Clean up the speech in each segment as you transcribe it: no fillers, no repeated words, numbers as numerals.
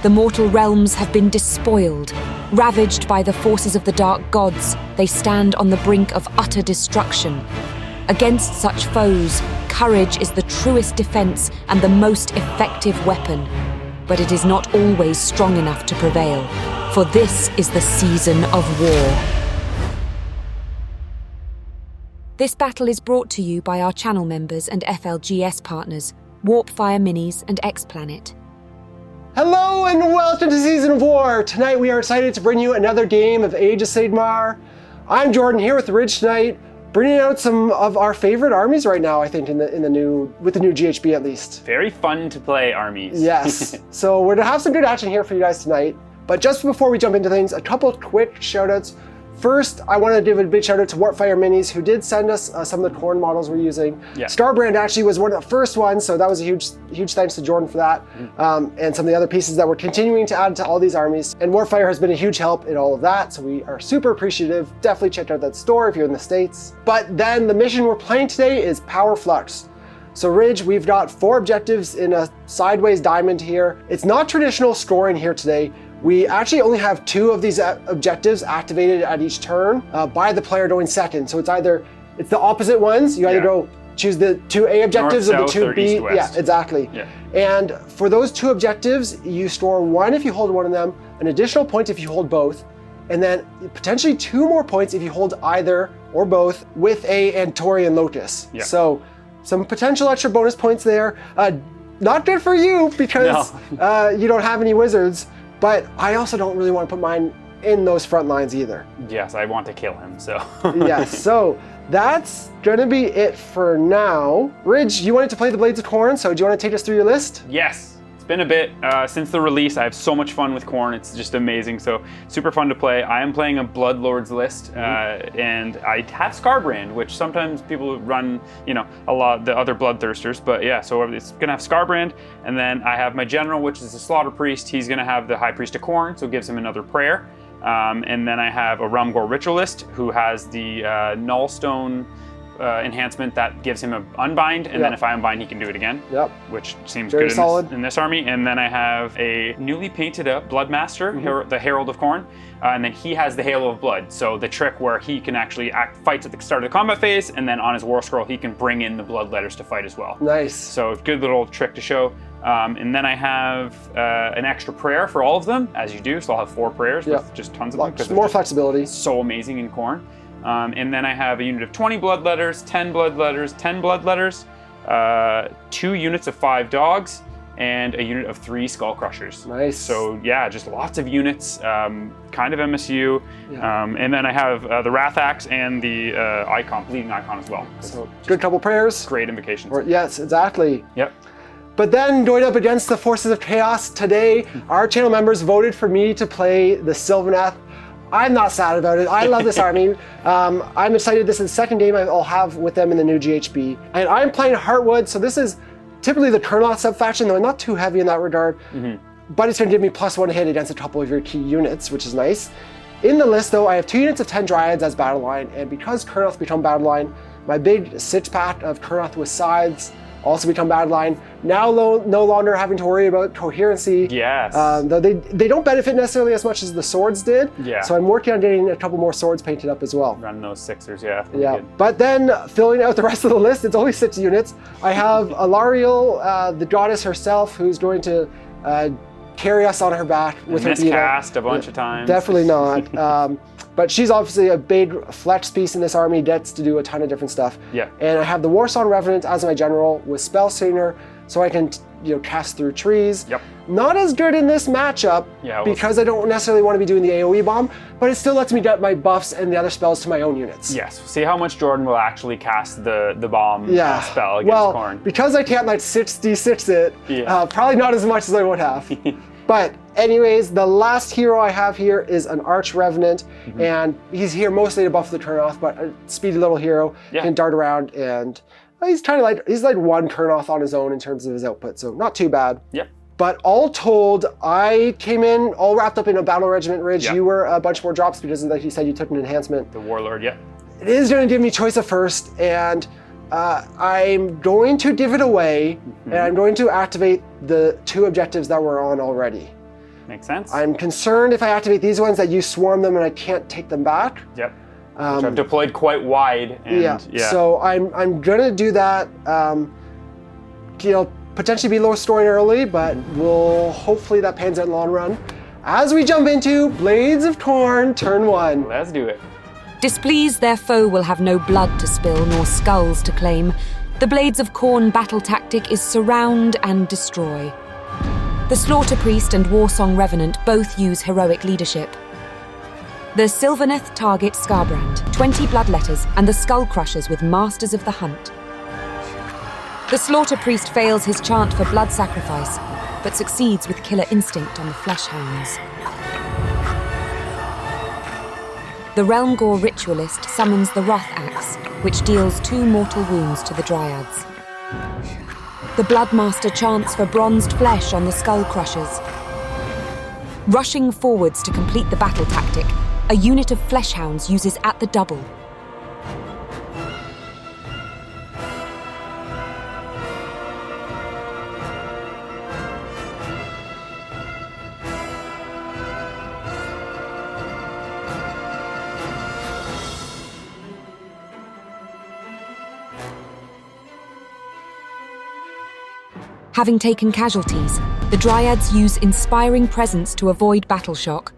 The mortal realms have been despoiled. Ravaged by the forces of the dark gods, they stand on the brink of utter destruction. Against such foes, courage is the truest defense and the most effective weapon. But it is not always strong enough to prevail, for this is the season of war. This battle is brought to you by our channel members and FLGS partners, Warpfire Minis and X-Planet. Hello and welcome to Season of War! Tonight we are excited to bring you another game of Age of Sigmar. I'm Jordan here with Ridge tonight, bringing out some of our favorite armies right now, I think, with the new GHB at least. Very fun to play armies. Yes. So we're gonna have some good action here for you guys tonight. But just before we jump into things, a couple of quick shoutouts. First, I want to give a big shout out to Warpfire Minis, who did send us some of the Khorne models we're using. Yeah. Starbrand actually was one of the first ones, so that was a huge thanks to Jordan for that. And some of the other pieces that we're continuing to add to all these armies. And Warpfire has been a huge help in all of that, so we are super appreciative. Definitely check out that store if you're in the States. But then the mission we're playing today is Power Flux. So Ridge, we've got 4 objectives in a sideways diamond here. It's not traditional scoring here today. We actually only have 2 of these objectives activated at each turn by the player going second. So it's the opposite ones. You either choose the 2A objectives North, or the 2B. East, yeah, exactly. Yeah. And for those 2 objectives, you store 1 if you hold one of them, an additional point if you hold both, and then potentially 2 more points if you hold either or both with a Antorian Locus. Yeah. So some potential extra bonus points there. Not good for you because you don't have any wizards. But I also don't really want to put mine in those front lines either. Yes, I want to kill him, so. Yes, so that's gonna be it for now. Ridge, you wanted to play the Blades of Khorne, so do you want to take us through your list? Yes, it's been a bit since the release. I have so much fun with Khorne, it's just amazing, so super fun to play. I am playing a Bloodlords list, and I have Scarbrand, which sometimes people run, a lot the other Bloodthirsters, but yeah, so it's gonna have Scarbrand, and then I have my General, which is a Slaughter Priest. He's gonna have the High Priest of Khorne, so it gives him another prayer. And then I have a Rumgor Ritualist, who has the Nullstone enhancement that gives him an unbind, and then if I unbind, he can do it again. Which seems very good in this army. And then I have a newly painted up Bloodmaster, the Herald of Khorne, and then he has the Halo of Blood. So the trick where he can actually fights at the start of the combat phase, and then on his War Scroll he can bring in the Blood Letters to fight as well. Nice. So good little trick to show. And then I have an extra prayer for all of them, as you do. So I'll have 4 prayers with just tons of them. Just more flexibility. So amazing in Khorne. And then I have a unit of 20 Blood Letters, 10 Blood Letters, 10 Blood Letters, 2 units of 5 Dogs, and a unit of 3 Skull Crushers. Nice. So yeah, just lots of units, kind of MSU. And then I have the Wrath Axe and the Bleeding Icon as well. So good couple prayers. Great invocations. Yes, exactly. Yep. But then going up against the forces of chaos today, our channel members voted for me to play the Sylvaneth. I'm not sad about it. I love this army. I'm excited. This is the 2nd game I'll have with them in the new GHB. And I'm playing Heartwood, so this is typically the Kurnoth sub-faction, though not too heavy in that regard. But it's going to give me +1 hit against a couple of your key units, which is nice. In the list, though, I have 2 units of 10 Dryads as battle line, and because Kurnoth become battle line, my big 6-pack of Kurnoth with Scythes also become battle line. Now no longer having to worry about coherency. Yes. Though they don't benefit necessarily as much as the swords did. Yeah. So I'm working on getting a couple more swords painted up as well. Run those 6ers, yeah. Yeah. But then filling out the rest of the list, it's only 6 units. I have Alariel, the goddess herself, who's going to carry us on her back with her miscast a bunch of times. Definitely not. But she's obviously a big flex piece in this army, gets to do a ton of different stuff. Yeah. And I have the Warsong Revenant as my general with Spell Slinger, so I can cast through trees. Yep. Not as good in this matchup because I don't necessarily want to be doing the AoE bomb, but it still lets me get my buffs and the other spells to my own units. Yes. See how much Jordan will actually cast the bomb spell against Khorne. Because I can't 6d6 it, probably not as much as I would have. But anyways, the last hero I have here is an Arch Revenant, and he's here mostly to buff the Kurnoth, but a speedy little hero, can dart around, and he's kind of he's like 1 Kurnoth on his own in terms of his output, so not too bad. Yep. But all told, I came in all wrapped up in a battle regiment, Ridge. You were a bunch more drops because, like you said, you took an enhancement. The Warlord, yeah. It is going to give me choice of first, and I'm going to give it away, and I'm going to activate the 2 objectives that we're on already. Makes sense. I'm concerned if I activate these ones that you swarm them and I can't take them back. Yep. Which I've deployed quite wide. And, So I'm gonna do that. Potentially be low scoring early, but hopefully that pans out in the long run. As we jump into Blades of Khorne, turn 1. Let's do it. Displeased their foe will have no blood to spill nor skulls to claim. The Blades of Khorne battle tactic is surround and destroy. The Slaughter Priest and Warsong Revenant both use heroic leadership. The Sylvaneth target Skarbrand, 20 Bloodletters, and the Skull Crushers with Masters of the Hunt. The Slaughter Priest fails his chant for blood sacrifice, but succeeds with Killer Instinct on the Fleshhounds. The Realmgore Ritualist summons the Wrath Axe, which deals 2 mortal wounds to the Dryads. The Bloodmaster chants for bronzed flesh on the Skull Crushers. Rushing forwards to complete the battle tactic, a unit of Fleshhounds uses at the double. Having taken casualties, the Dryads use Inspiring Presence to avoid battle shock.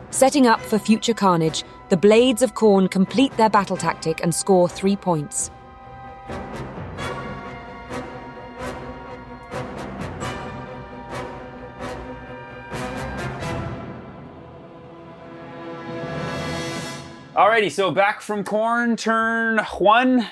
Setting up for future carnage, the Blades of Khorne complete their battle tactic and score 3 points. Alrighty, so back from Khorne Turn 1.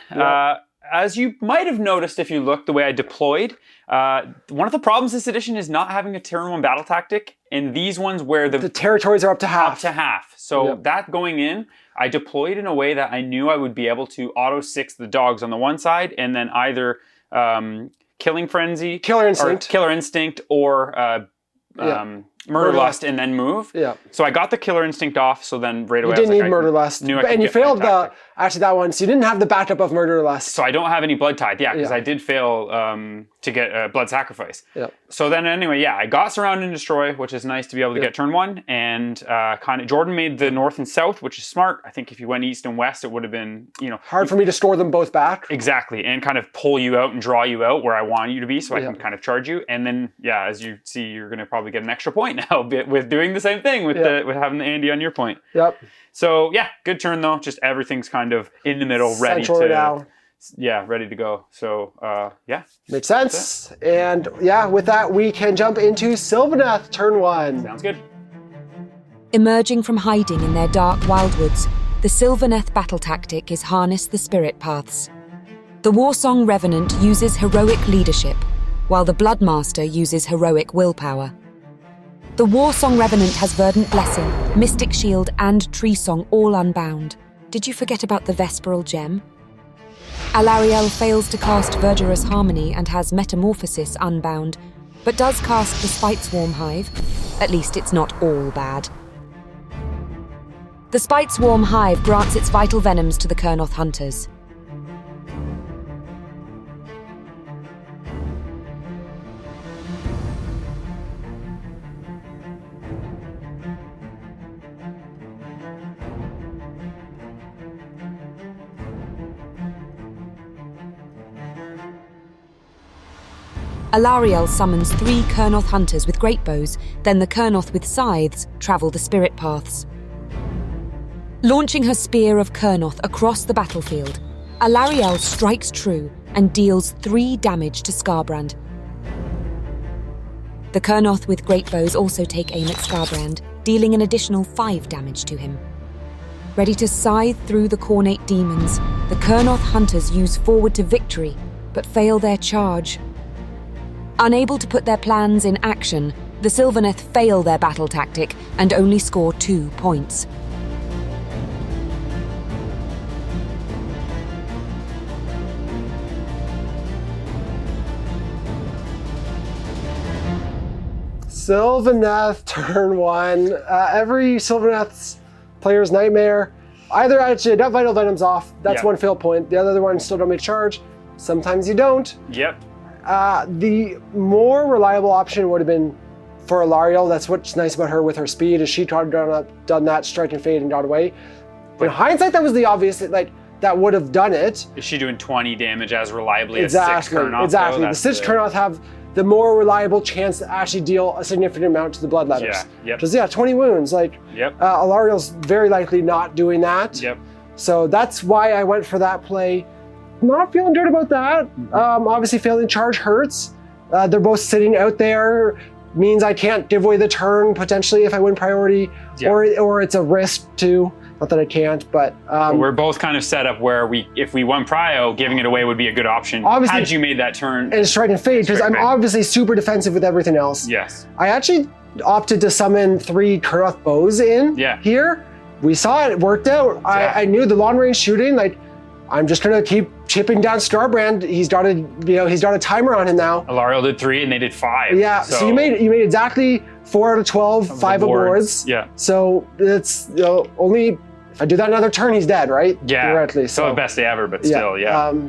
As you might have noticed if you looked the way I deployed, one of the problems this edition is not having a turn 1 battle tactic, and these ones where the territories are up to half. Up to half. So that going in, I deployed in a way that I knew I would be able to auto 6 the dogs on the one side, and then either Killing Frenzy, Killer Instinct, or Murder Lust, and then move. Yeah. So I got the Killer Instinct off, so then right away you didn't need Murder Lust. And you failed that one, so you didn't have the backup of Murder Lust. So I don't have any Blood Tide, because I did fail to get Blood Sacrifice. Yep. So then anyway, I got Surround and Destroy, which is nice to be able to get turn 1, and Jordan made the north and south, which is smart. I think if you went east and west, it would have been, hard for me to score them both back. Exactly, and kind of pull you out and draw you out where I want you to be, so I can kind of charge you. And then, as you see, you're going to probably get an extra point now with doing the same thing with having the Andy on your point. Yep. So good turn though. Just everything's kind of in the middle, ready to go. So makes sense. And with that, we can jump into Sylvaneth turn 1. Sounds good. Emerging from hiding in their dark wildwoods, the Sylvaneth battle tactic is harness the spirit paths. The Warsong Revenant uses heroic leadership, while the Bloodmaster uses heroic willpower. The Warsong Revenant has Verdant Blessing, Mystic Shield, and Tree Song all unbound. Did you forget about the Vesperal Gem? Alariel fails to cast Verdurous Harmony and has Metamorphosis unbound, but does cast the Spiteswarm Hive. At least it's not all bad. The Spiteswarm Hive grants its vital venoms to the Kurnoth Hunters. Alariel summons 3 Kurnoth hunters with great bows, then the Kurnoth with scythes travel the spirit paths. Launching her spear of Kurnoth across the battlefield, Alariel strikes true and deals 3 damage to Skarbrand. The Kurnoth with great bows also take aim at Skarbrand, dealing an additional 5 damage to him. Ready to scythe through the Khornate demons, the Kurnoth hunters use forward to victory, but fail their charge. Unable to put their plans in action, the Sylvaneth fail their battle tactic and only score 2 points. Sylvaneth turn 1. Every Sylvaneth's player's nightmare. Either actually got Vital Venoms off, that's 1 fail point. The other one still don't make charge. Sometimes you don't. Yep. The more reliable option would have been for Alarielle. That's what's nice about her with her speed, is she tried to done that strike and fade and got away. But in hindsight, that was the obvious, like, that would have done it. Is she doing 20 damage as reliably exactly, as 6 Kurnoth? Exactly. The 6 Kurnoth have the more reliable chance to actually deal a significant amount to the bloodletters. Yeah, yep. Because 20 wounds. Like, Alarielle's very likely not doing that. Yep. So that's why I went for that play. Not feeling good about that. Obviously, failing charge hurts. They're both sitting out there. Means I can't give away the turn potentially if I win priority, or it's a risk too. Not that I can't, but we're both kind of set up where if we won prio, giving it away would be a good option. Obviously, had you made that turn. And strike and fade, because I'm obviously super defensive with everything else. Yes. I actually opted to summon 3 Kurnoth bows in here. We saw it worked out. I knew the long range shooting, like, I'm just gonna keep chipping down Starbrand. He's got a timer on him now. Alarielle did 3 and they did 5. Yeah, so you made exactly 4 out of 12, 5 awards. Yeah. So it's only, if I do that another turn, he's dead, right? Yeah. Theoretically. So best day ever, but still,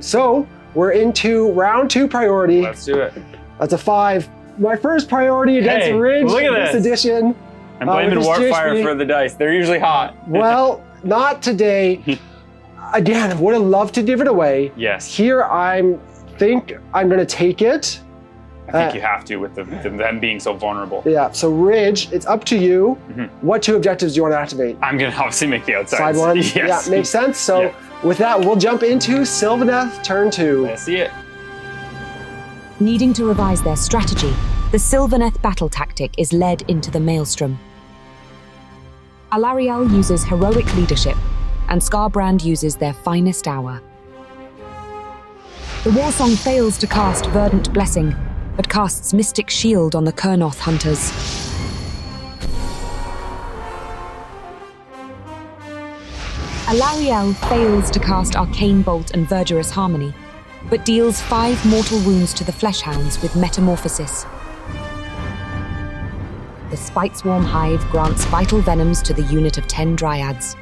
so we're into round 2 priority. Let's do it. That's a 5. My first priority against Ridge look at this edition. I'm blaming Warpfire for the dice. They're usually hot. Well, not today. Again, would have loved to give it away. Yes. Here, think I'm going to take it. I think you have to with them being so vulnerable. Yeah, so Ridge, it's up to you. What 2 objectives do you want to activate? I'm going to obviously make the outside. Side one? Yes. Yeah, makes sense. So with that, we'll jump into Sylvaneth Turn 2. Let's see it. Needing to revise their strategy, the Sylvaneth battle tactic is led into the maelstrom. Alarielle uses heroic leadership, and Skarbrand uses their finest hour. The Warsong fails to cast Verdant Blessing, but casts Mystic Shield on the Kurnoth hunters. Alarielle fails to cast Arcane Bolt and Verdurous Harmony, but deals 5 mortal wounds to the Fleshhounds with Metamorphosis. The Spiteswarm Hive grants vital venoms to the unit of 10 Dryads.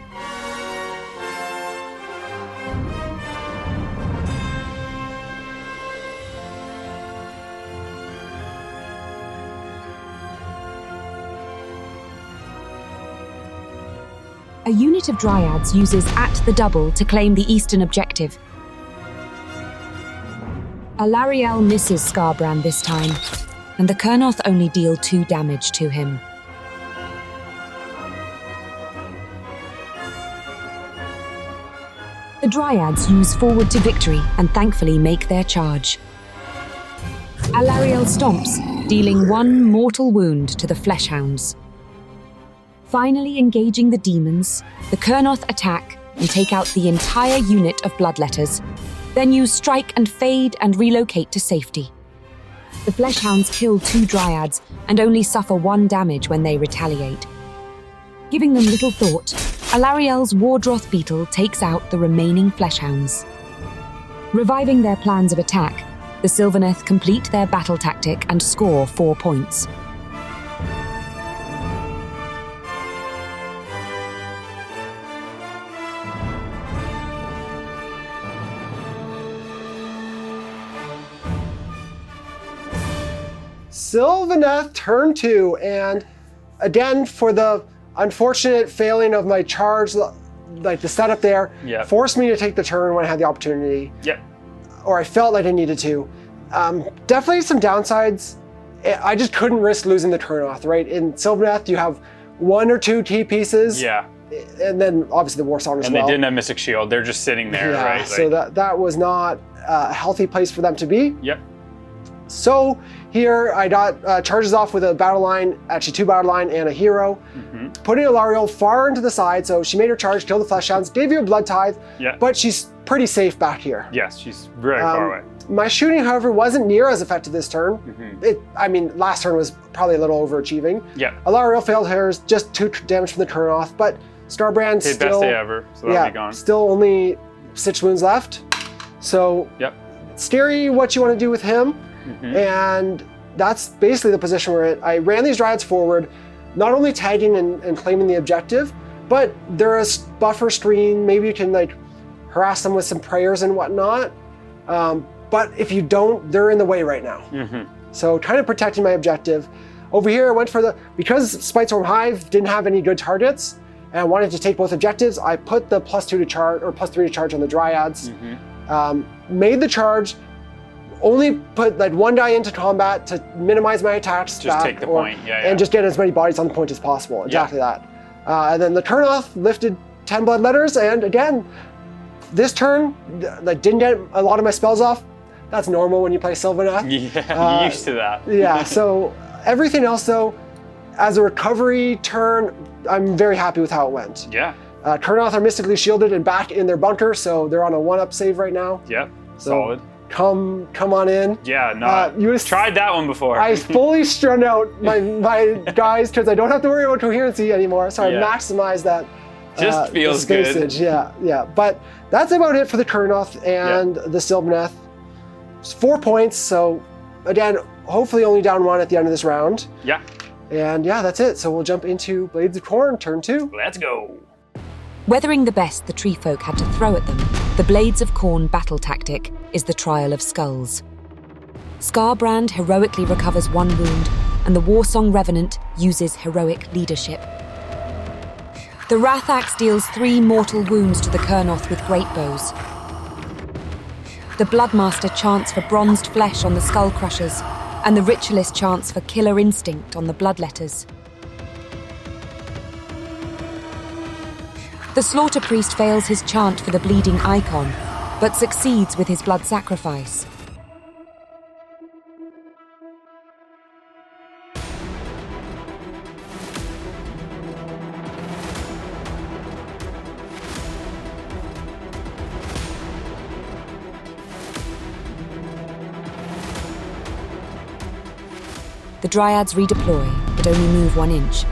A unit of Dryads uses At the Double to claim the eastern objective. Alarielle misses Skarbrand this time, and the Kurnoth only deal 2 damage to him. The Dryads use Forward to Victory and thankfully make their charge. Alarielle stomps, dealing 1 mortal wound to the Fleshhounds. Finally engaging the demons, the Kurnoth attack and take out the entire unit of Bloodletters, then use Strike and Fade and relocate to safety. The Fleshhounds kill 2 Dryads and only suffer 1 damage when they retaliate. Giving them little thought, Alarielle's Wardroth Beetle takes out the remaining Fleshhounds. Reviving their plans of attack, the Sylvaneth complete their battle tactic and score 4 points. Sylvaneth Turn 2, and again, for the unfortunate failing of my charge, like the setup there, forced me to take the turn when I had the opportunity. Or I felt like I needed to. Definitely some downsides. I just couldn't risk losing the Kurnoth, right? In Sylvaneth, you have 1 or 2 key pieces. And then obviously the Warsong as well. And they didn't have Mystic Shield. They're just sitting there, right? So that was not a healthy place for them to be. So here I got charges off with a battle line, actually 2 battle line and a hero. Putting Alarielle far into the side, so she made her charge, killed the Fleshhounds, gave you a Blood Tithe, but she's pretty safe back here. Yes, she's very far away. My shooting, however, wasn't near as effective this turn. I mean, last turn was probably a little overachieving. Alarielle failed hers, just 2 damage from the Kurnoth, but Starbrand still... best day ever, so that'll be gone. Still only 6 wounds left. So, scary what you want to do with him. And that's basically the position we're in. I ran these Dryads forward, not only tagging and claiming the objective, but they're a buffer screen. Maybe you can like harass them with some prayers and whatnot. But if you don't, they're in the way right now. So kind of protecting my objective. over here I went for because Spitestorm Hive didn't have any good targets, and I wanted to take both objectives, I put the +2 to charge, or +3 to charge on the Dryads, made the charge, only put like 1 die into combat to minimize my attacks. Just take the point, and just get as many bodies on the point as possible, exactly that. And then the turn off lifted 10 blood letters, and again, this turn, like, didn't get a lot of my spells off. That's normal when you play Sylvaneth. Yeah, used to that. Yeah, so everything else though, as a recovery turn, I'm very happy with how it went. Yeah. Kurnoth are mystically shielded and back in their bunker, so they're on a 1-up save right now. Yep, So solid. Come on in. Yeah, no, you tried that one before. I fully strung out my guys because I don't have to worry about coherency anymore, so I maximize that. Just feels good. Yeah. But that's about it for the Kurnoth and the Sylvaneth. It's 4 points, so again, hopefully only down 1 at the end of this round. Yeah. And yeah, that's it. So we'll jump into Blades of Khorne, turn 2. Let's go. Weathering the best the tree folk had to throw at them, the Blades of Khorne battle tactic is the Trial of Skulls. Skarbrand heroically recovers 1 wound, and the Warsong Revenant uses heroic leadership. The Wrathaxe deals 3 mortal wounds to the Kurnoth with great bows. The Bloodmaster chants for bronzed flesh on the Skull Crushers, and the Ritualist chants for killer instinct on the Bloodletters. The Slaughter Priest fails his chant for the Bleeding Icon, but succeeds with his blood sacrifice. The Dryads redeploy, but only move 1 inch.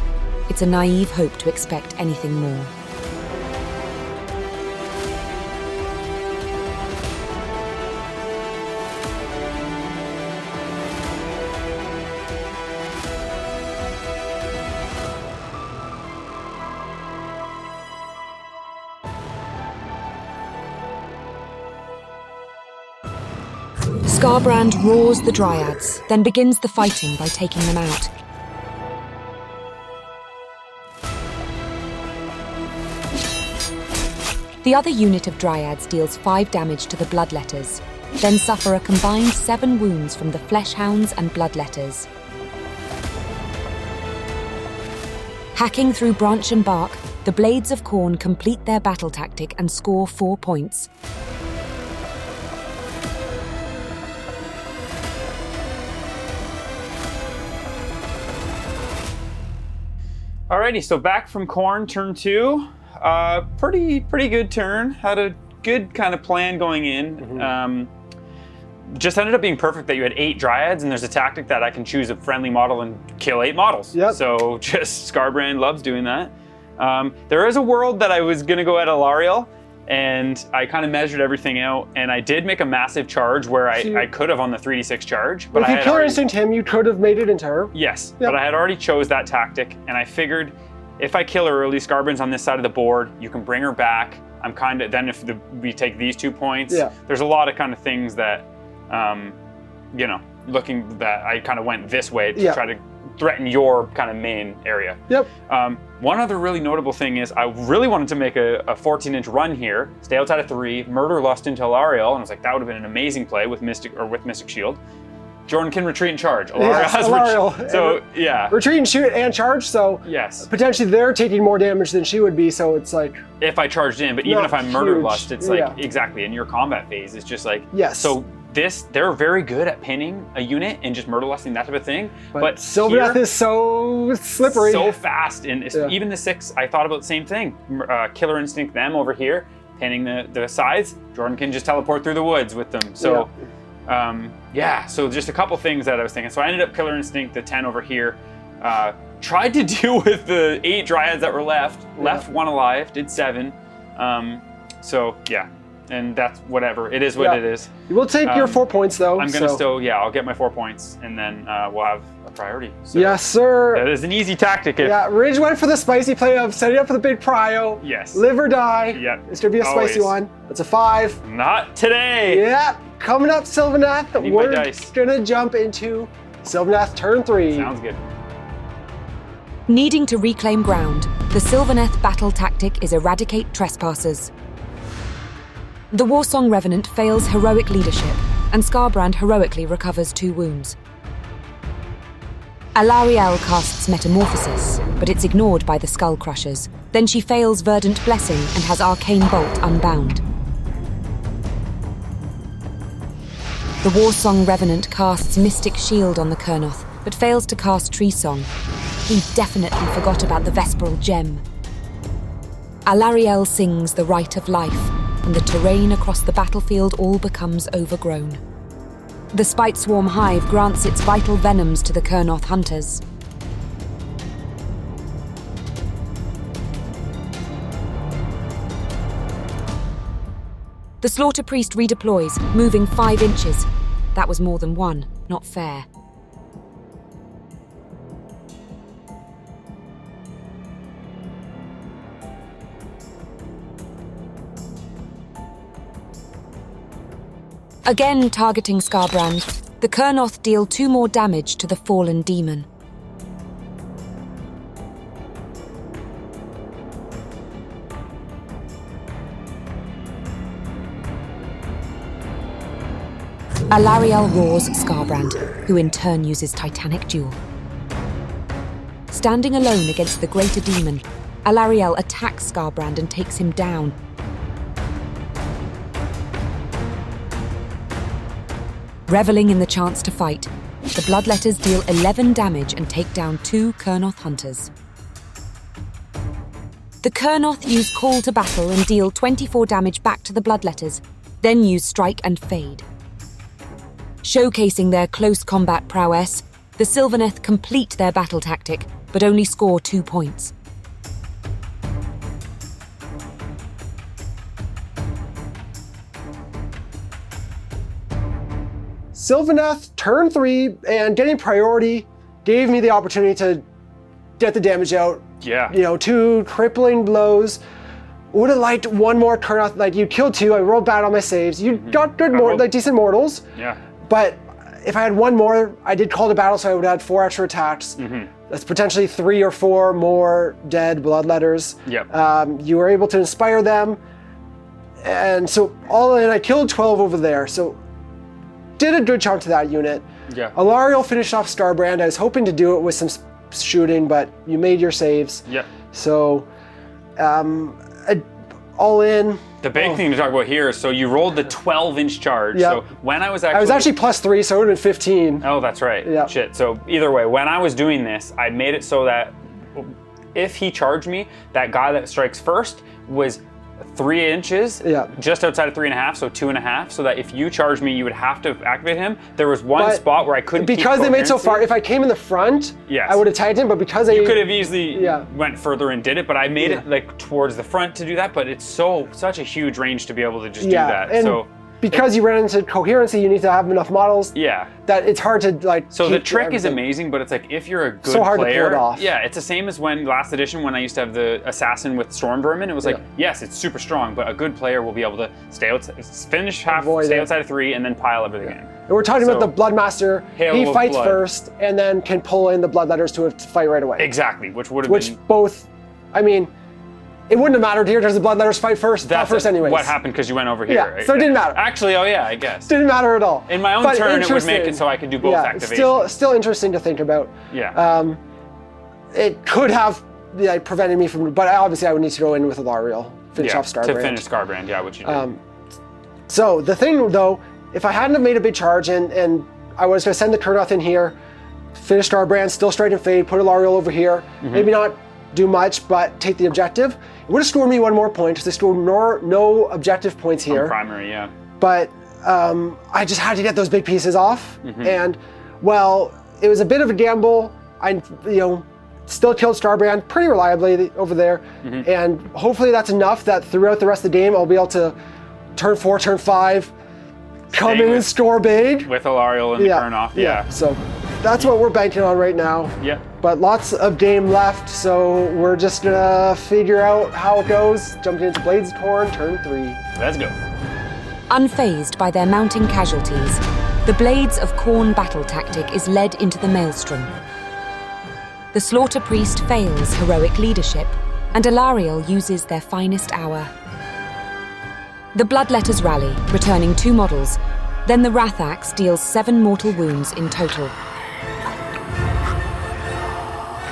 It's a naive hope to expect anything more. Skarbrand roars the Dryads, then begins the fighting by taking them out. The other unit of Dryads deals 5 damage to the Bloodletters, then suffer a combined 7 wounds from the Fleshhounds and Bloodletters. Hacking through branch and bark, the Blades of Khorne complete their battle tactic and score 4 points. Alrighty, so back from Khorne, turn 2. Pretty good turn. Had a good kind of plan going in. Just ended up being perfect that you had 8 Dryads, and there's a tactic that I can choose a friendly model and kill 8 models. Yep. So just Skarbrand loves doing that. There is a world that I was gonna go at Alariel, and I kind of measured everything out, and I did make a massive charge where I could have on the 3d6 charge. But if you killer instinct him, you could have made it into her. Yes, but I had already chose that tactic, and I figured if I kill her early, Skarbrand's on this side of the board, you can bring her back. I'm kind of, then if we take these 2 points, there's a lot of kind of things that, you know, looking that I kind of went this way to try to threaten your kind of main area. Yep. One other really notable thing is I really wanted to make a 14-inch run here, stay outside of 3, murder Lust into Alariel, and I was like, that would have been an amazing play with Mystic Shield. Jordan can retreat and charge. Alariel. So yeah. Retreat and shoot and charge, so potentially they're taking more damage than she would be, so it's like... If I charged in, but even if I murder Lust, it's like, exactly, in your combat phase, it's just like... Yes. So they're very good at pinning a unit and just murder lusting, that type of thing. But Sylvaneth is so slippery. So fast, and even the 6, I thought about the same thing. Killer Instinct them over here, pinning the sides. Jordan can just teleport through the woods with them. So, so just a couple things that I was thinking. So I ended up Killer Instinct the 10 over here. Tried to deal with the 8 Dryads that were left 1 alive, did 7. So yeah. And that's whatever. It is what it is. You will take your 4 points, though. I'm going to still, I'll get my 4 points, and then we'll have a priority. So yes, sir. That is an easy tactic. Ridge went for the spicy play of setting up for the big prio. Yes. Live or die. Yep. It's going to be a spicy one. That's a 5. Not today. Yeah. Coming up, Sylvaneth. We're going to jump into Sylvaneth turn 3. Sounds good. Needing to reclaim ground, the Sylvaneth battle tactic is eradicate trespassers. The Warsong Revenant fails heroic leadership, and Scarbrand heroically recovers 2 wounds. Alarielle casts Metamorphosis, but it's ignored by the Skull Crushers. Then she fails Verdant Blessing and has Arcane Bolt unbound. The Warsong Revenant casts Mystic Shield on the Kurnoth, but fails to cast Tree Song. He definitely forgot about the Vesperal Gem. Alarielle sings the Rite of Life, and the terrain across the battlefield all becomes overgrown. The Spite Swarm Hive grants its vital venoms to the Kurnoth hunters. The Slaughter Priest redeploys, moving 5 inches. That was more than 1, not fair. Again targeting Scarbrand, the Kurnoth deal 2 more damage to the fallen demon. Alarielle roars Scarbrand, who in turn uses Titanic Duel. Standing alone against the greater demon, Alarielle attacks Scarbrand and takes him down. Reveling in the chance to fight, the Bloodletters deal 11 damage and take down 2 Kurnoth hunters. The Kurnoth use Call to Battle and deal 24 damage back to the Bloodletters, then use Strike and Fade. Showcasing their close combat prowess, the Sylvaneth complete their battle tactic, but only score 2 points. Sylvaneth, turn 3, and getting priority gave me the opportunity to get the damage out. Yeah. 2 crippling blows. Would have liked 1 more Kurnoth. Like, you killed 2, I rolled bad on my saves. You got good, decent mortals. Yeah. But if I had 1 more, I did Call to Battle, so I would have had 4 extra attacks. That's potentially 3 or 4 more dead Bloodletters. Yep. You were able to inspire them. And so all in, I killed 12 over there. So did a good chunk to that unit. Yeah. Alarielle finished off Scarbrand. I was hoping to do it with some shooting, but you made your saves. Yeah. So, all in. The big thing to talk about here is, so you rolled the 12-inch charge. Yep. So when I was actually +3, so it would have been 15. Oh, that's right. Yep. Shit. So either way, when I was doing this, I made it so that if he charged me, that guy that strikes first was 3 inches, just outside of 3.5, so 2.5, so that if you charged me, you would have to activate him. There was one spot where I couldn't because they made so far. If I came in the front, I would have tagged him, but because you could have easily went further and did it, but I made it like towards the front to do that. But it's such a huge range to be able to just do that. And so because you ran into coherency, you need to have enough models. Yeah. That it's hard to like. So the trick is amazing, but it's like if you're a good so hard player, to pull it off. Yeah, it's the same as when last edition when I used to have the assassin with storm vermin. It was like, yes, it's super strong, but a good player will be able to stay outside, finish half, stay outside of 3, and then pile everything in. And we're talking about the Bloodmaster. He fights first, and then can pull in the Bloodletters to fight right away. Exactly, which would have been both. I mean, it wouldn't have mattered here because the Bloodletters fight first. That's first anyways. What happened because you went over here. Yeah, Right? so it didn't matter. Actually, I guess. Didn't matter at all. In my own turn, it would make it so I could do both activations. Still interesting to think about. Yeah. It could have prevented me from, but obviously I would need to go in with Alarielle, finish off Scarbrand. To finish Scarbrand, which you did. So the thing though, if I hadn't have made a big charge and I was going to send the Kurnoth in here, finish Scarbrand, still straight and fade, put Alarielle over here, maybe not do much, but take the objective. It would have scored me 1 more point because they scored no objective points here. On primary, yeah. But I just had to get those big pieces off, and well, it was a bit of a gamble. I still killed Scarbrand pretty reliably over there, and hopefully that's enough that throughout the rest of the game I'll be able to turn 4, turn 5, come in and score big with Alarielle and the Kurnoth. Yeah. So that's what we're banking on right now. Yeah. But lots of game left, so we're just gonna figure out how it goes. Jumping into Blades of Khorne, turn 3. Let's go. Unfazed by their mounting casualties, the Blades of Khorne battle tactic is led into the maelstrom. The Slaughter Priest fails heroic leadership, and Alariel uses their finest hour. The Bloodletters rally, returning 2 models, then the Wrath Axe deals 7 mortal wounds in total.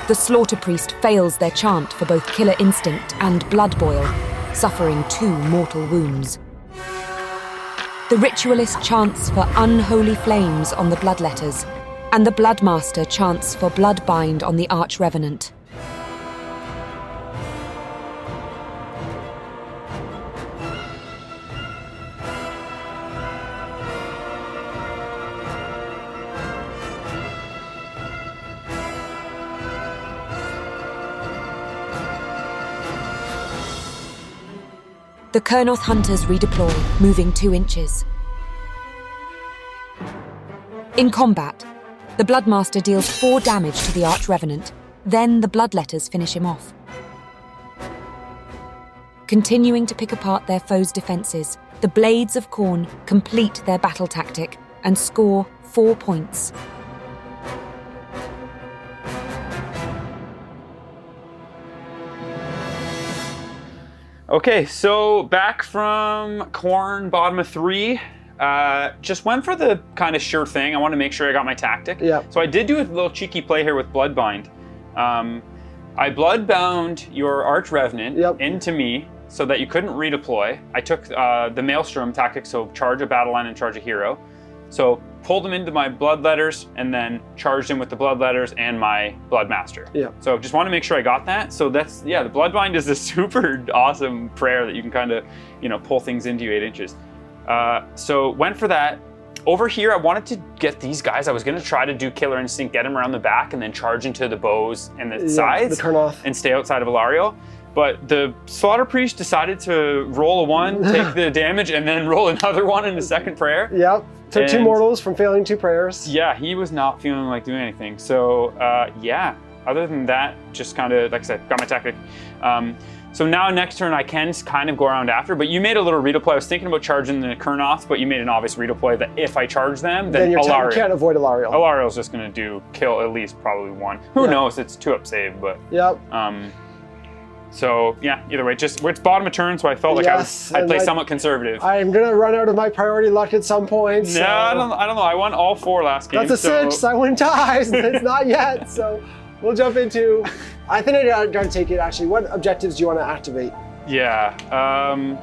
The Slaughter Priest fails their chant for both Killer Instinct and Blood Boil, suffering 2 mortal wounds. The Ritualist chants for Unholy Flames on the Bloodletters, and the Bloodmaster chants for Bloodbind on the Arch-Revenant. The Kurnoth Hunters redeploy, moving 2 inches. In combat, the Bloodmaster deals 4 damage to the Arch-Revenant, then the Bloodletters finish him off. Continuing to pick apart their foes' defences, the Blades of Khorne complete their battle tactic and score 4 points. Okay, so back from Khorne, bottom of 3. Just went for the kind of sure thing. I want to make sure I got my tactic. Yeah. So I did do a little cheeky play here with Bloodbind. I Bloodbound your Arch-Revenant into me so that you couldn't redeploy. I took the Maelstrom tactic, so charge a battle line and charge a hero. So pulled him into my Bloodletters and then charged him with the Bloodletters and my Bloodmaster. Yeah. So just want to make sure I got that. So that's, the Bloodbind is a super awesome prayer that you can kind of, pull things into you 8 inches. So went for that. Over here, I wanted to get these guys. I was going to try to do Killer Instinct, get them around the back, and then charge into the bows and the sides. The Kurnoth. And stay outside of Alariel. But the Slaughter Priest decided to roll a 1, take the damage, and then roll another 1 in the second prayer. Yep. Took 2 mortals from failing 2 prayers. Yeah, he was not feeling like doing anything. So, other than that, just kind of, like I said, got my tactic. So now next turn I can kind of go around after, but you made a little redeploy. I was thinking about charging the Kurnoth, but you made an obvious redeploy that if I charge them, then you can't avoid Alariel. Alariel's just going to kill at least probably 1. Who knows? It's 2-up save, but... Yep. So yeah, either way, it's bottom of turn, so I felt like I'd play somewhat conservative. I'm gonna run out of my priority luck at some point. So. No, I don't know. I won all 4 last game. That's a 6. I win ties. It's not yet. So we'll jump into. I think I gotta take it actually. What objectives do you want to activate? Yeah. I'm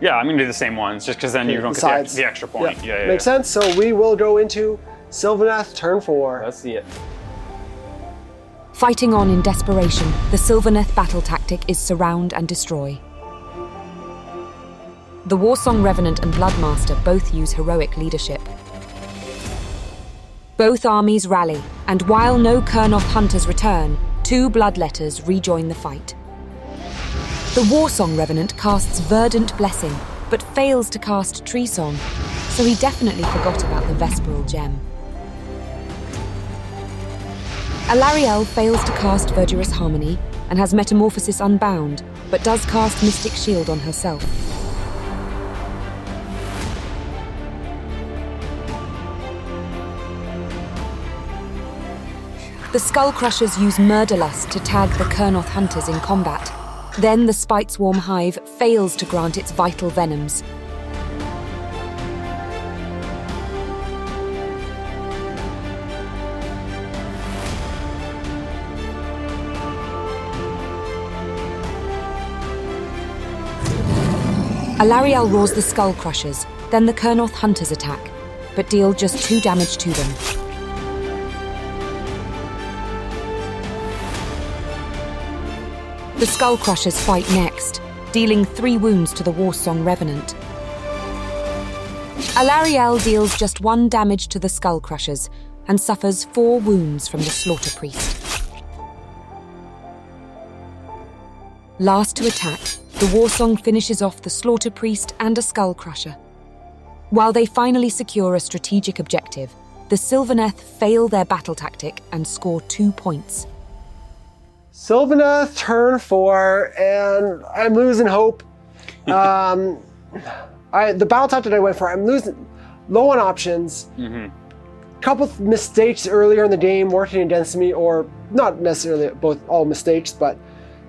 gonna do the same ones, just because then you don't get the extra point. Yeah. Makes sense. So we will go into Sylvaneth turn 4. Let's see it. Fighting on in desperation, the Sylvaneth battle tactic is surround and destroy. The Warsong Revenant and Bloodmaster both use heroic leadership. Both armies rally, and while no Kurnoth Hunters return, 2 Bloodletters rejoin the fight. The Warsong Revenant casts Verdant Blessing, but fails to cast Tree Song, so he definitely forgot about the Vesperal Gem. Alariel fails to cast Verdurous Harmony and has Metamorphosis unbound, but does cast Mystic Shield on herself. The Skullcrushers use Murderlust to tag the Kurnoth Hunters in combat. Then the Spiteswarm Hive fails to grant its vital venoms. Alariel roars the Skullcrushers, then the Kurnoth Hunters attack, but deal just 2 damage to them. The Skullcrushers fight next, dealing 3 wounds to the Warsong Revenant. Alariel deals just 1 damage to the Skullcrushers and suffers 4 wounds from the Slaughter Priest. Last to attack, the Warsong finishes off the Slaughter Priest and a Skullcrusher. While they finally secure a strategic objective, the Sylvaneth fail their battle tactic and score 2 points. Sylvaneth turn 4, and I'm losing hope. The battle tactic I went for, I'm losing low on options. couple mistakes earlier in the game working against me, or not necessarily all mistakes, but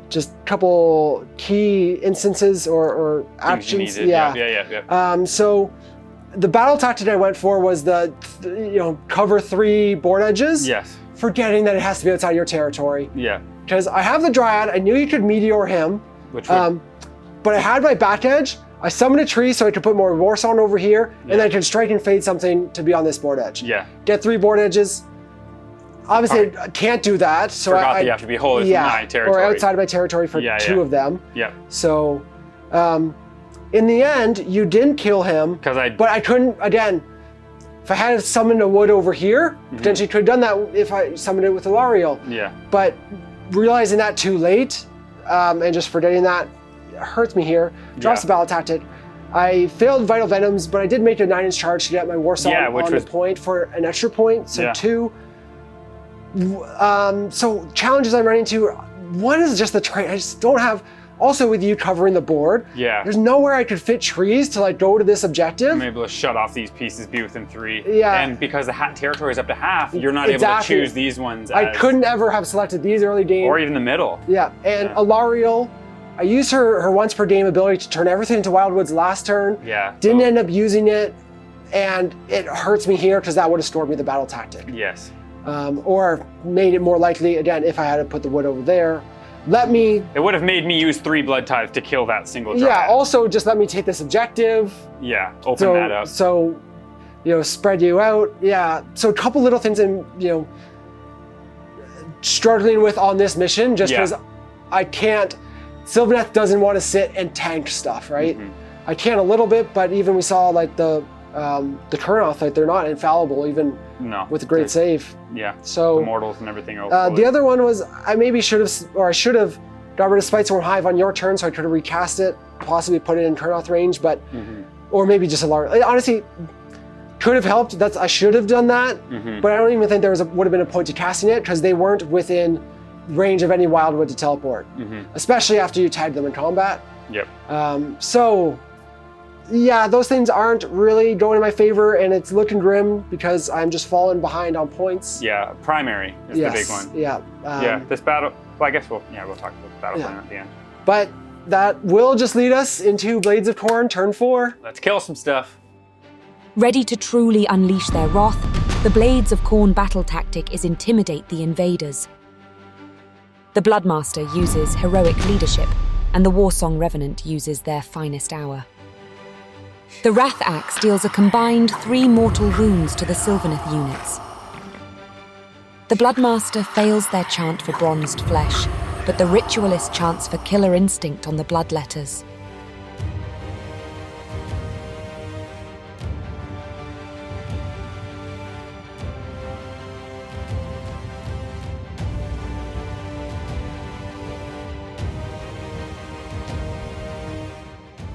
just a couple key instances or actions. Yeah. So the battle tactic I went for was the cover 3 board edges. Yes. Forgetting that it has to be outside your territory. Yeah. Because I have the Dryad, I knew you could meteor him. Which would... but I had my back edge. I summoned a tree so I could put more War Song over here, and then I could strike and fade something to be on this board edge. Yeah. Get 3 board edges. Obviously, I can't do that. So Forgot that you have to be wholly from my territory. Or outside of my territory for 2 of them. Yeah. So, in the end, you didn't kill him. But I couldn't, again, if I had summoned a wood over here, potentially could have done that if I summoned it with Alariel. Yeah. But realizing that too late, and just forgetting that, hurts me here. Drops the battle tactic. I failed Vital Venoms, but I did make a 9-inch charge to get my War Song on the point for an extra point, so 2. So challenges I'm running into, one is just the terrain. I just don't have, also with you covering the board, there's nowhere I could fit trees to like go to this objective. I'm able to shut off these pieces, be within 3. Yeah. And because the territory is up to half, you're not able to choose these ones I couldn't ever have selected these early game. Or even the middle. Yeah, and Alariel, I used her once per game ability to turn everything into Wildwoods last turn. Yeah. Didn't end up using it, and it hurts me here because that would have stored me the battle tactic. Yes. Or made it more likely, again, if I had to put the wood over there. It would have made me use 3 Blood Tithe to kill that single Dryad. Yeah, also just let me take this objective. Yeah, open that up. So, spread you out. Yeah, so a couple little things I'm, struggling with on this mission just because I can't, Sylvaneth doesn't want to sit and tank stuff, right? I can a little bit, but even we saw like the Kurnoth, like they're not infallible even with a great save. Yeah. So the mortals and everything else. The other one was I should have got rid of Spitesworn Hive on your turn, so I could have recast it, possibly put it in Kurnoth range, but or maybe just a large. Honestly, could have helped. I should have done that, but I don't even think there would have been a point to casting it because they weren't within range of any Wildwood to teleport, especially after you tagged them in combat. Yep. So. Yeah, those things aren't really going in my favor, and it's looking grim because I'm just falling behind on points. Yeah, primary is the big one. Yeah. This battle, well, I guess we'll talk about the battle plan at the end. But that will just lead us into Blades of Khorne, turn 4. Let's kill some stuff. Ready to truly unleash their wrath, the Blades of Khorne battle tactic is intimidate the invaders. The Bloodmaster uses heroic leadership, and the Warsong Revenant uses their finest hour. The Wrath Axe deals a combined 3 mortal wounds to the Sylvaneth units. The Bloodmaster fails their chant for bronzed flesh, but the Ritualist chants for killer instinct on the Bloodletters.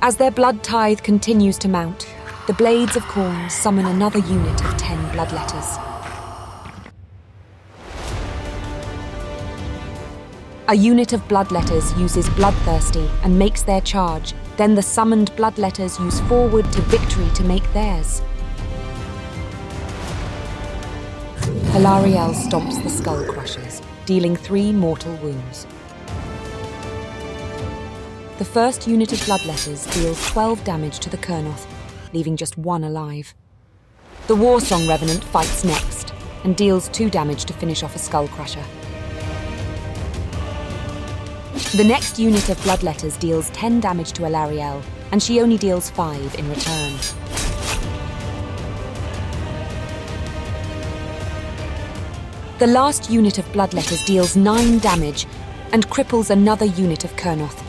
As their blood tithe continues to mount, the Blades of Khorne summon another unit of 10 Bloodletters. A unit of Bloodletters uses Bloodthirsty and makes their charge, then the summoned Bloodletters use Forward to Victory to make theirs. Alariel stomps the Skull Crushers, dealing 3 mortal wounds. The first unit of Bloodletters deals 12 damage to the Kurnoth, leaving just 1 alive. The Warsong Revenant fights next, and deals 2 damage to finish off a Skull Crusher. The next unit of Bloodletters deals 10 damage to Alariel, and she only deals 5 in return. The last unit of Bloodletters deals 9 damage, and cripples another unit of Kurnoth,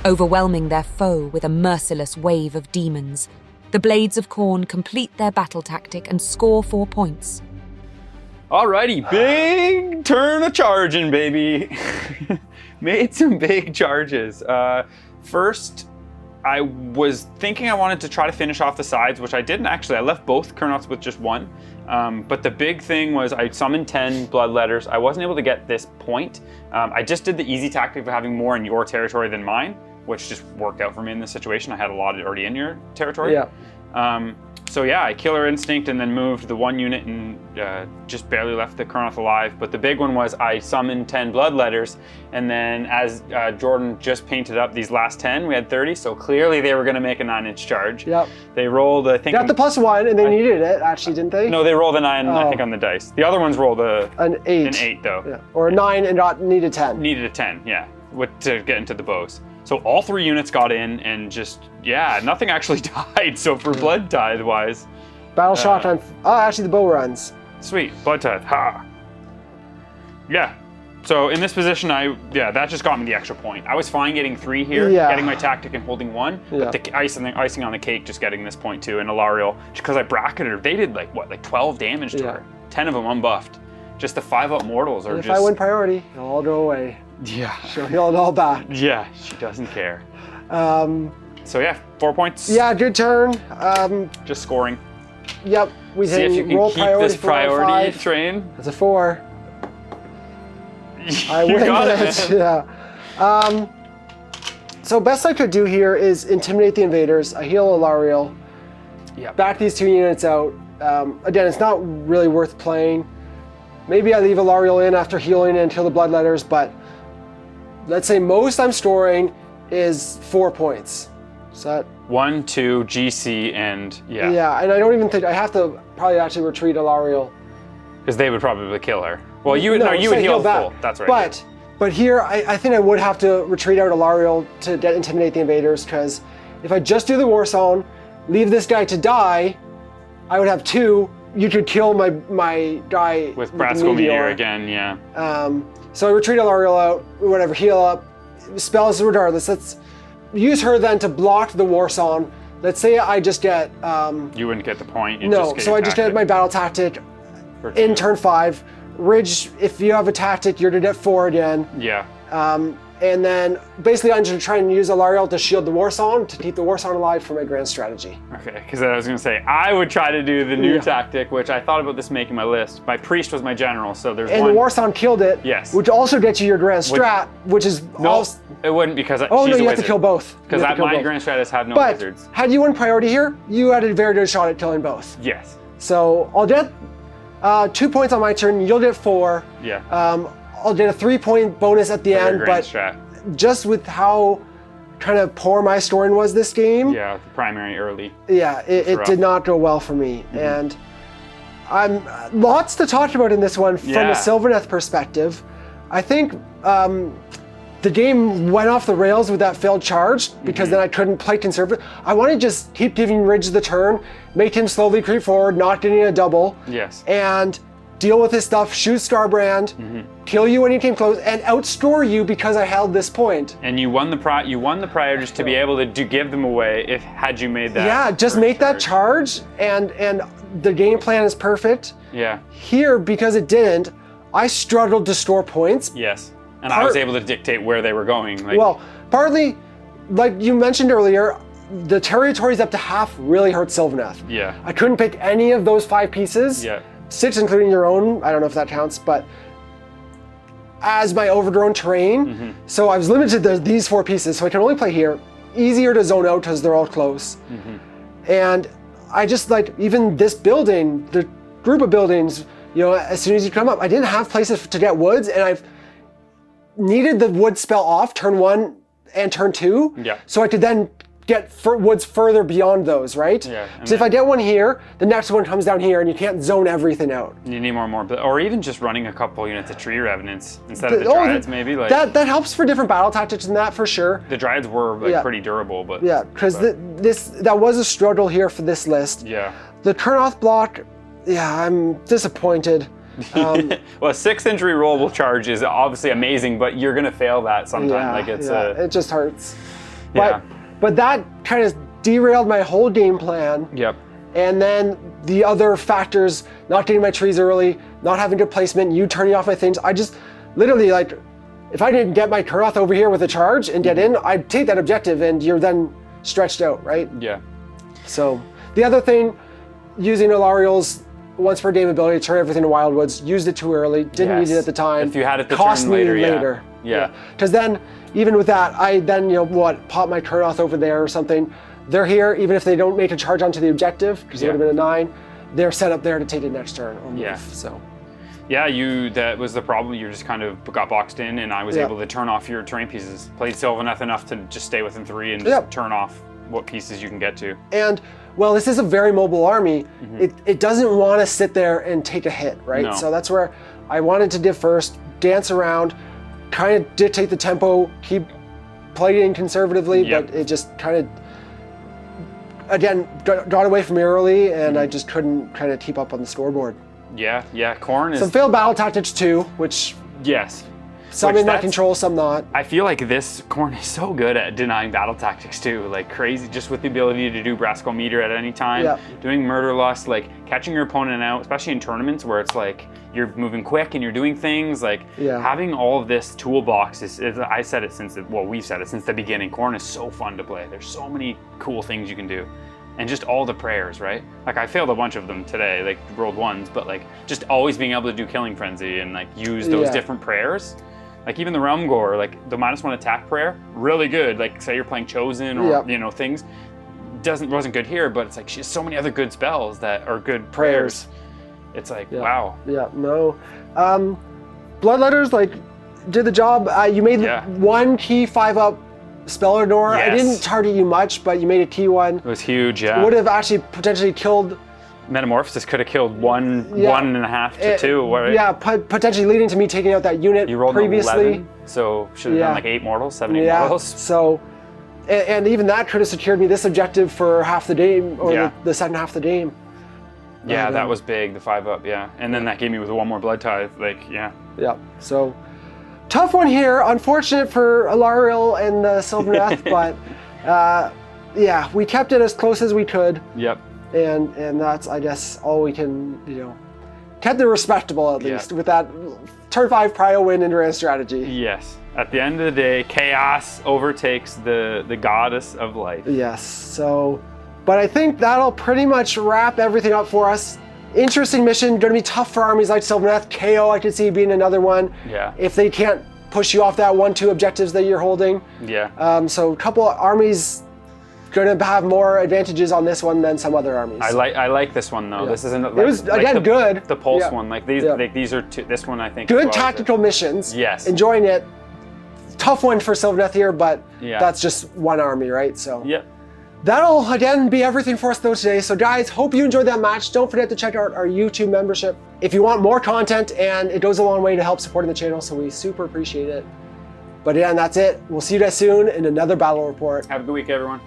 overwhelming their foe with a merciless wave of demons. The Blades of Khorne complete their battle tactic and score 4 points. Alrighty, big turn of charging, baby. Made some big charges. First, I was thinking I wanted to try to finish off the sides, which I didn't actually. I left both Kurnoths with just 1. But the big thing was I summoned 10 Bloodletters. I wasn't able to get this point. I just did the easy tactic of having more in your territory than mine, which just worked out for me in this situation. I had a lot already in your territory. Yeah. So yeah, I Killer Instinct and then moved the 1 unit and just barely left the Kurnoth alive. But the big one was I summoned 10 Bloodletters, and then as Jordan just painted up these last 10, we had 30, so clearly they were going to make a 9-inch charge. Yep. They rolled, I think... Got the +1, and they needed it, actually, didn't they? No, they rolled a 9, I think, on the dice. The other ones rolled an 8. An 8, though. Yeah. Or a 9 and needed 10. Needed a 10, yeah, to get into the bows. So all 3 units got in, and just, yeah, nothing actually died, so for Blood Tithe-wise... Battle shot on... Oh, actually, the bow runs. Sweet, Blood Tithe, ha! Yeah. So in this position, that just got me the extra point. I was fine getting 3 here, getting my tactic and holding 1, but the icing on the cake just getting this point too, and Alariel, just because I bracketed her, they did like 12 damage to her. 10 of them unbuffed. Just the 5-up mortals are and if I win priority, it'll all go away. Yeah. She'll heal it all back. Yeah, she doesn't care. So yeah, 4 points. Yeah, good turn. Just scoring. Yep, we see if you can roll keep priority this priority train. That's a 4. I you win got it. Man. Yeah. So best I could do here is intimidate the invaders. I heal Alariel. Yeah. Back these 2 units out. Again, it's not really worth playing. Maybe I leave Alariel in after healing until the Bloodletters, but let's say most I'm storing is 4 points. So that 1, 2, GC, and yeah. Yeah, and I don't even think I have to probably actually retreat Alariel. Because they would probably kill her. Well, you would heal full. That's right. But here I think I would have to retreat out Alariel to intimidate the invaders, because if I just do the War Zone, leave this guy to die, I would have 2. You could kill my guy with Bratsko Meteor again, yeah. So I retreat Alariel out, whatever, heal up, spells regardless. Let's use her then to block the War Zone. Let's say I just get... you wouldn't get the point. I just get my battle tactic in turn 5. Ridge, if you have a tactic, you're to get 4 again. Yeah. And then basically I'm just trying to use Alariel to shield the War Zone, to keep the War Zone alive for my grand strategy. Okay, because I was going to say, I would try to do the new tactic, which I thought about this making my list. My Priest was my general, so there's one. And the War Zone killed it. Yes. Which also gets you your grand strat, which is... No, it wouldn't, because she's you a have to kill both. Because my grand strategists have no wizards. But had you won priority here, you had a very good shot at killing both. Yes. So I'll get 2 points on my turn, you'll get 4. Yeah. I'll get a 3-point bonus at the end, but just with how kind of poor my scoring was this game. Yeah, the primary early. Yeah, it did not go well for me. Mm-hmm. And I'm lots to talk about in this one from a Sylvaneth perspective. I think the game went off the rails with that failed charge because then I couldn't play conservative. I want to just keep giving Ridge the turn, make him slowly creep forward, not getting a double. Yes. And deal with his stuff, shoot Scarbrand, kill you when you came close, and outscore you because I held this point. And you won the priorities to be able to give them away had you made that. Yeah, just make that charge, and the game plan is perfect. Yeah. Here, because it didn't, I struggled to store points. Yes. And I was able to dictate where they were going. Well, partly, like you mentioned earlier, the territories up to half really hurt Sylvaneth. Yeah. I couldn't pick any of those 5 pieces. Yeah. 6 including your own, I don't know if that counts, but as my overgrown terrain. So I was limited to these 4 pieces, so I can only play here. Easier to zone out because they're all close. And I just even this building, the group of buildings, as soon as you come up, I didn't have places to get woods, and I've needed the wood spell off turn 1 and turn 2. Yeah. So I could then get woods further beyond those, right? Yeah. So if I get one here, the next one comes down here, and you can't zone everything out. You need more, or even just running a couple units of tree revenants instead of the Dryads, maybe. That helps for different battle tactics than that, for sure. The Dryads were pretty durable, but because that was a struggle here for this list. Yeah. The Kurnoth block, I'm disappointed. Well, a 6-inch rerollable charge is obviously amazing, but you're gonna fail that sometime. It just hurts. Yeah. But that kind of derailed my whole game plan. Yep. And then the other factors, not getting my trees early, not having good placement, you turning off my things. I just literally, if I didn't get my Kurnoth over here with a charge and get in, I'd take that objective, and you're then stretched out, right? Yeah. So the other thing, using Alariel's once per game ability to turn everything to Wildwoods, used it too early, didn't need it at the time. If you had it to cost turn me later. Yeah. Because then, even with that, I then, pop my Kurnoth over there or something. they're here, even if they don't make a charge onto the objective, because it Yeah. would have been a 9, they're set up there to take it next turn or move. Yeah. So Yeah, that was the problem. You just kind of got boxed in, and I was Yeah. able to turn off your terrain pieces. Played Sylvaneth enough to just stay within 3 and just Yeah. turn off what pieces you can get to. And well, this is a very mobile army. It doesn't want to sit there and take a hit, right? No. So that's where I wanted to div first, dance around, kind of dictate the tempo, keep playing conservatively, Yep. but it just kind of, again, got away from me early, and I just couldn't kind of keep up on the scoreboard. Yeah, Khorne is Some failed battle tactics too, which yes. some Which in my that's- control, some not. I feel like this Khorne is so good at denying battle tactics too, like crazy, just with the ability to do Brasco meter at any time, Yeah. doing murder lust, like catching your opponent out, especially in tournaments where it's like you're moving quick and you're doing things, like Yeah. having all of this toolbox is I said it since, we've said it since the beginning, Khorne is so fun to play. There's so many cool things you can do. And just all the prayers, right? Like I failed a bunch of them today, like rolled ones, but like just always being able to do Killing Frenzy and like use those Yeah. different prayers. Like even the Realm Gore, like the -1 attack prayer, really good. Like say you're playing Chosen or Yep. you know things, wasn't good here, but it's like she has so many other good spells that are good Prayers. prayers. It's like Yeah. wow. Yeah, no. Bloodletters, like, did the job. You made Yeah. one key 5-up Speller Door. I Yes. didn't target you much, but you made a key 1. It was huge, yeah. Would have actually potentially killed. Metamorphosis could have killed one, Yeah. 1.5 to 2, right? Yeah, potentially leading to me taking out that unit You rolled previously. an 11, so should have Yeah. done like 8 mortals, 7, 8 Yeah, mortals. so, and even that could have secured me this objective for half the game, or Yeah. the second half of the game. Yeah, But, that was big, the 5-up, yeah. And then that gave me with 1 more blood tithe, like, yeah. Yeah, so tough one here. Unfortunate for Alariel and the Sylvaneth, but yeah, we kept it as close as we could, Yep. and that's, I guess, all we can, kept it respectable at Yeah. least with that turn 5 prio win and Duran strategy. Yes. At the end of the day, chaos overtakes the goddess of life. Yes, so, but I think that'll pretty much wrap everything up for us. Interesting mission, going to be tough for armies like Sylvaneth. KO, I could see being another one. Yeah. If they can't push you off that 1-2 objectives that you're holding. Yeah. So a couple of armies going to have more advantages on this one than some other armies. I like this one though. Yeah. This isn't like, It was, again, the, good. The pulse Yeah. one, like these, Yeah. these are two. This one I think. Good as well is tactical missions. Yes. Enjoying it. Tough one for Sylvaneth here, but Yeah. that's just one army, right? So. Yep. That'll, again, be everything for us though today. So guys, hope you enjoyed that match. Don't forget to check out our YouTube membership if you want more content, and it goes a long way to help supporting the channel, so we super appreciate it. But yeah, and that's it. We'll see you guys soon in another battle report. Have a good week, everyone.